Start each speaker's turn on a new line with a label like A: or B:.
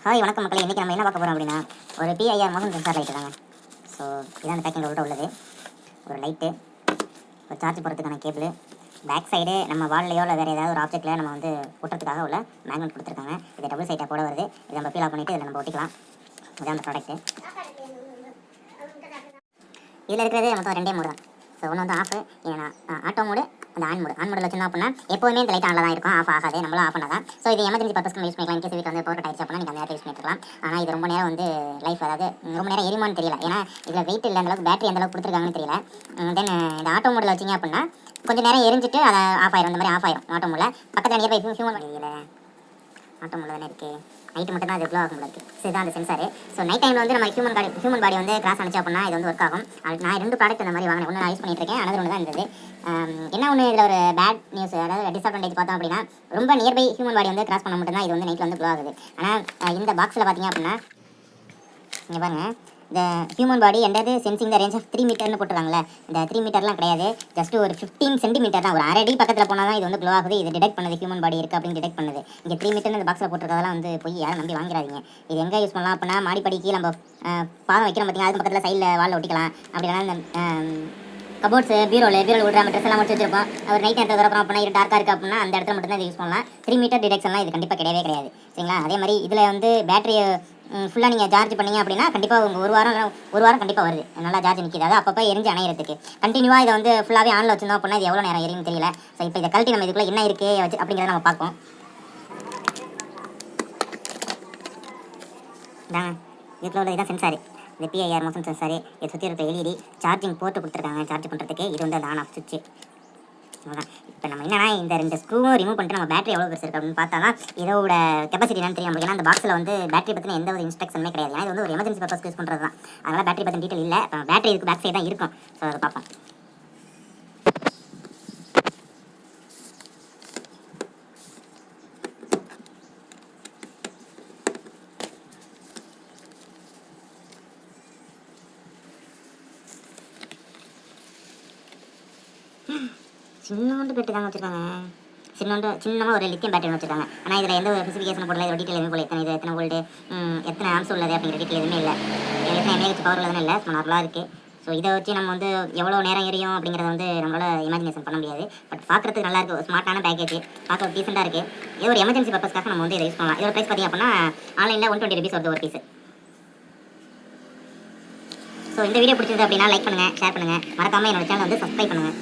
A: Hi வணக்கம் மக்களே. இன்றைக்கி நம்ம என்ன பார்க்க போகிறோம் அப்படின்னா ஒரு பிஐஆர் மோஷன் சென்சார் லைட்டு தாங்க. ஸோ இதான் அந்த பேக்கிங் உள்ள உள்ளது. ஒரு லைட்டு, ஒரு சார்ஜ் போகிறதுக்கான கேபிள், பேக் சைடு நம்ம வால்லையோ இல்லை வேறு ஏதாவது ஒரு ஆப்ஜெக்ட்டில் நம்ம வந்து ஒட்டுறதுக்காக உள்ள மேக்னெட் கொடுத்துருக்காங்க. இது டபுள் சைட்டாக போட வருது. இதை நம்ம பீல் ஆஃப் பண்ணிவிட்டு இதில் நம்ம ஒட்டிக்கலாம். இதுதான் அந்த ப்ராடக்ட்டு. இதில் இருக்கிறதே மொத்தம் ரெண்டே மோடு தான். ஸோ ஒன்று வந்து ஆஃப், ஏன்னா ஆட்டோ மோடு, அந்த ஆன் மோடில் வச்சுருந்தோம் அப்படின்னா எப்போவுமே இந்த லைட் ஆனில் தான் இருக்கும், ஆஃப் ஆகாது, நம்மளும் ஆஃப் பண்ணாதான். ஸோ இது எமர்ஜென்சி பர்பஸ்க்கு யூஸ் பண்ணிக்கலாம். இன்கேஸ் வீட்டில் வந்து பவர் ஆயிடுச்சு அப்படின்னா நீங்கள் அந்த நேரத்தில் யூஸ் பண்ணிக்கலாம். ஆனால் இது ரொம்ப நேரம் வந்து லைஃப், அதாவது ரொம்ப நேரம் எரியுமான்னு தெரியல. ஏன்னா இதில் வெயிட் இல்லை, அந்தளவுக்கு பேட்டரி அந்தளவுக்கு கொடுத்துருக்காங்கன்னு தெரியல. தென் இந்த ஆட்டோ மோடில் வச்சிங்க அப்படின்னா கொஞ்சம் நேரம் எரிஞ்சிட்டு அதை ஆஃப் ஆயிரும். இந்த மாதிரி ஆஃப் ஆயிரும் ஆட்டோ மோடில். பக்கத்தில் நியர்பை ஹியூமன் பாடியில் ஆட்டோ மோடில் தானே இருக்குது. நைட்டு மட்டும் தான் அது க்ளோ ஆகும் இருக்குது. ஸோ இதுதான் அந்த சென்சார். ஸோ நைட் டைமில் வந்து நம்ம ஹியூமன் பாடி வந்து கிராஸ் ஆனிச்சு அப்படின்னா இது வந்து ஒர்க் ஆகும். நான் 2 ப்ராடக்ட் இந்த மாதிரி வாங்கினேன். ஒன்று நான் யூஸ் பண்ணிட்டு இருக்கேன், அனதர் ஒன்று தான் இருந்தது. என்ன ஒன்று இதில் ஒரு பேட் நியூஸ், அதாவது டிஸ்அட்வான்டேஜ் பார்த்தோம் அப்படின்னா ரொம்ப நியர்பை ஹியூமன் பாடி வந்து கிராஸ் பண்ண மட்டும்தான் இது வந்து நைட்டில் வந்து க்ளோ ஆகுது. ஆனால் இந்த பாக்ஸில் பார்த்தீங்க அப்படின்னா இங்கே பாருங்கள், இந்த ஹியூமன் பாடி என்கிறது சென்சிங் த ரேஞ்ச் ஆஃப் 3 மீட்டர்னு போட்டுருக்காங்களே. இந்த 3 மீட்டர்லாம் கிடையாது, ஜஸ்ட் ஒரு 15 சென்டிமீட்டர் தான். ஒரு அரை அடி பக்கத்தில் போனால் தான் இது வந்து க்ளோ ஆகுது. இது டிடெக்ட் பண்ணுது ஹியூமன் பாடி இருக்குது அப்படின்னு டிடெக்ட் பண்ணுது. இங்கே 3 மீட்டர்னு இந்த பாக்ஸில் போட்டுருக்கதெல்லாம் வந்து போய் யாரும் நம்பி வாங்கிறாதீங்க. இது எங்கே யூஸ் பண்ணலாம் அப்படின்னா மாடிப்படிக்கு நம்ம பாதம் வைக்கிறோம் பார்த்தீங்கன்னா அதுக்கு பக்கத்தில் சைடில் வாலில் ஒட்டிக்கலாம். அப்படி இல்லைனா இந்த கபோர்ட்ஸு பீரோவில் விட்ற ட்ரெஸ் எல்லாம் முடிச்சு வச்சிருப்போம். ஒரு நைட் நேரத்தில் திறக்கிறோம் அப்படின்னா இது டார்க்காக இருக்குது அப்படின்னா அந்த இடத்துல மட்டும் தான் இது யூஸ் பண்ணலாம். 3 மீட்டர் டிடெக்ஷன்லாம் இது கண்டிப்பாக கிடையவே கிடையாது. சரிங்களா? அதே மாதிரி இதில் வந்து பேட்டரியை ஃபுல்லாக நீங்கள் சார்ஜ் பண்ணிங்க அப்படின்னா கண்டிப்பாக உங்கள் ஒரு வாரம் கண்டிப்பாக வருது. நல்லா சார்ஜ் நிற்கிது. அது அப்பப்போ எரிஞ்சு அணையிறதுக்கு கண்டினியூவாக இதை வந்து ஃபுல்லாகவே ஆனில் வச்சிருந்தோம் அப்படின்னா இது எவ்வளோ நேரம் எரியும் தெரியல. ஸோ இப்போ இதை கழட்டி நம்ம இதுக்குள்ளே என்ன இருக்குது வச்சு அப்படிங்கிறத நம்ம பார்ப்போம். தாங்க இதுக்குள்ள உள்ள இதான் சென்சார். இந்த பிஐஆர் மோஷன் சென்சார். இதை சுற்றி இருக்க எல்இடி சார்ஜிங் போர்ட்டு கொடுத்துருக்காங்க சார்ஜ் பண்ணுறதுக்கு. இது வந்து அந்த ஆன் ஆஃப் சுவிட்ச். அவ்வளோதான். இப்போ நம்ம என்னன்னா இந்த 2 ஸ்க்ரூவும் ரிமூவ் பண்ணிட்டு நம்ம பேட்டரி எவ்வளோ பெருசு இருக்குது அப்படின்னு பார்த்தா தான் இதோட கெப்பாசிட்டி என்னன்னு தெரியும். ஏன்னா அந்த பாக்ஸில் வந்து பேட்டரி பற்றின எந்த ஒரு இன்ஸ்ட்ரக்ஷனுமே கிடையாது. ஏன்னா இது வந்து ஒரு எமர்ஜென்சி பர்பஸ் யூஸ் பண்ணுறது தான். அதனால் பேட்டரி பற்றின டீட்டெயில் இல்லை. பேட்டரி இதுக்கு பேக் சைடு தான் இருக்கும். ஸோ அதை பார்ப்போம். சின்னோண்டு பேட்டரி தாங்க வச்சுருக்காங்க. சின்னமாக ஒரு லித்தியம் பேட்டரி வச்சுருக்காங்க. ஆனால் இதில் எந்த ஒரு ஸ்பெசிஃபிகேஷன் போடல. இதோட டீட்டெயில் எதுவும் போல எத்தனை வோல்ட்டு, எத்தனை ஆம்ஸ் உள்ளது அப்படிங்கிற டீட்டெயில் எதுவுமே இல்லை. எத்தனை எம்ஏஹெச் பவர் உள்ளதுன்னு இல்லை. நார்மலாக இருக்குது. ஸோ இதை வச்சு நம்ம வந்து எவ்வளோ நேரம் எரியும் அப்படிங்கிறத வந்து நம்மளால் இமேஜினேஷன் பண்ண முடியாது. பட் பார்க்குறதுக்கு நல்லா இருக்குது. ஸ்மார்ட்டான பேக்கேஜ், பார்க்க ஒரு டீசெண்டாக இருக்குது. ஏதோ ஒரு எமர்ஜென்சி பர்பஸ்க்காக நம்ம வந்து இதை யூஸ் பண்ணலாம். இதோட ப்ரைஸ் பார்த்திங்க அப்படின்னா ஆன்லைனில் 120 rupees வருது ஒரு பீஸு. ஸோ இந்த வீடியோ பிடிச்சிருந்தது அப்படின்னா லைக் பண்ணுங்கள், ஷேர் பண்ணுங்கள், மறக்காமல் என்னோட சேனலை வந்து சப்ஸ்கிரைப் பண்ணுங்கள்.